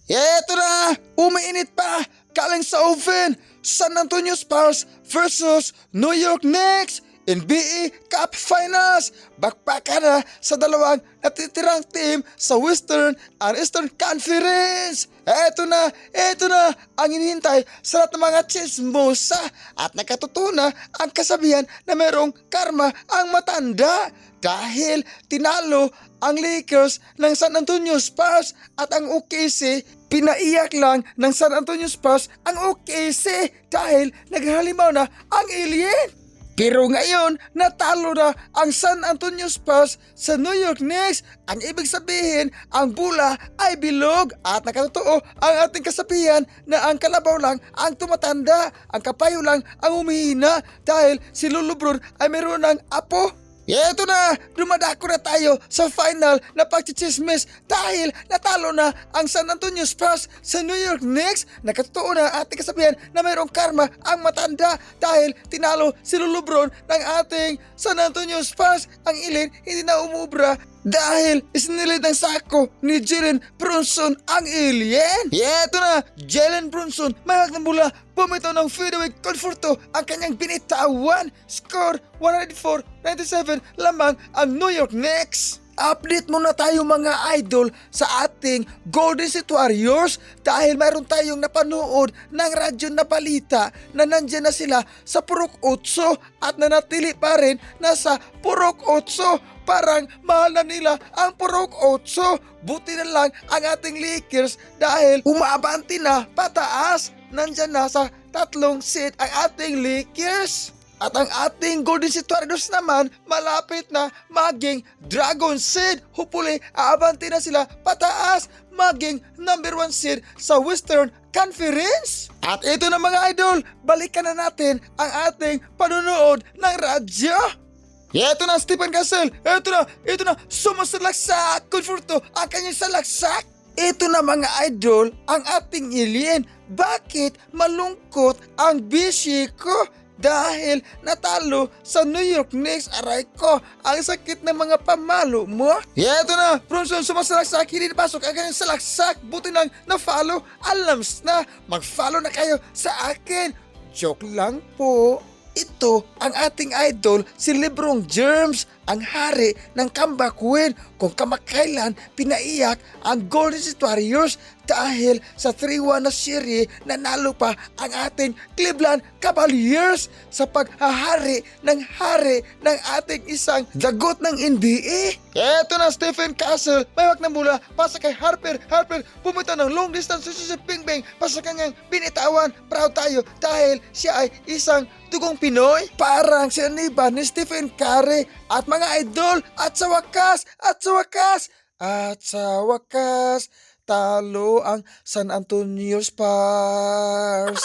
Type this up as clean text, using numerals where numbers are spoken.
Eto na! Umiinit pa! Galing sa oven! San Antonio Spurs versus New York Knicks! NBA Cup Finals! Bakbakan na sa dalawang natitirang team sa Western and Eastern Conference! Eto na ang hinihintay sa lahat ng mga chismosa at nakatotoo na ang kasabihan na mayroong karma ang matanda dahil tinalo ang Lakers ng San Antonio Spurs at ang OKC pinaiyak lang ng San Antonio Spurs ang OKC dahil naghalimaw na ang alien. Pero ngayon, natalo na ang San Antonio Spurs sa New York Knicks. Ang ibig sabihin, ang bula ay bilog at nakatotoo ang ating kasabihan na ang kalabaw lang ang tumatanda, ang kapayo lang ang humihina dahil si Lulubron ay meron ng apo. Eto na, dumadako na tayo sa final na pagchichismis dahil natalo na ang San Antonio Spurs sa New York Knicks. Nakatotoo na ating kasabihan na mayroong karma ang matanda dahil tinalo si Lulubron ng ating San Antonio Spurs. Ang ilin hindi na umubra dahil isinilid ng sako ni Jalen Brunson ang alien. Eto na, Jalen Brunson mahal ng mula bumitaw ng fadeaway conforto ang kanyang binitawan. Score 104-97 lamang ang New York Knicks. Update muna tayo mga idol sa ating Golden State Warriors dahil mayroon tayong napanood ng radyo na balita na nandyan na sila sa Purok 8 at nanatili pa rin nasa Purok 8. Parang mahal na nila ang Purok 8. Buti na lang ang ating Lakers dahil umaabante na pataas. Nandyan na sa 3 seed ang ating Lakers. At ang ating Golden State Warriors naman malapit na maging Dragon Seed. Hopefully aabante na sila pataas maging number 1 seed sa Western Conference. At ito na mga idol, balikan na natin ang ating panunood ng radyo. Eto na Stephen Castle, eto na, sumasalaksak, Conforto ang kanyang salaksak. Ito na mga idol, ang ating alien. Bakit malungkot ang bishi ko? Dahil natalo sa New York Knicks. Aray ko, ang sakit ng mga pamalo mo. Eto na, Brunson sumasalaksak, hindi napasok ang kanyang salaksak. Buti nang na-follow, alams na, mag-follow na kayo sa akin. Joke lang po. Ito ang ating idol, si LeBron James, ang hari ng comeback win kung kamakailan pinaiyak ang Golden State Warriors dahil sa 3-1 na serye nanalo pa ang ating Cleveland Cavaliers sa paghahari ng ating isang dagot ng NBA. Eto na Stephen Castle, mayawak ng mula, pasa kay Harper, bumitaw ng long distance si Bingbing, pasa kanyang binitawan. Proud tayo dahil siya ay isang tugong Pinoy. Parang si Aniba ni Stephen Curry at mga idol at sa wakas, talo ang San Antonio Spurs.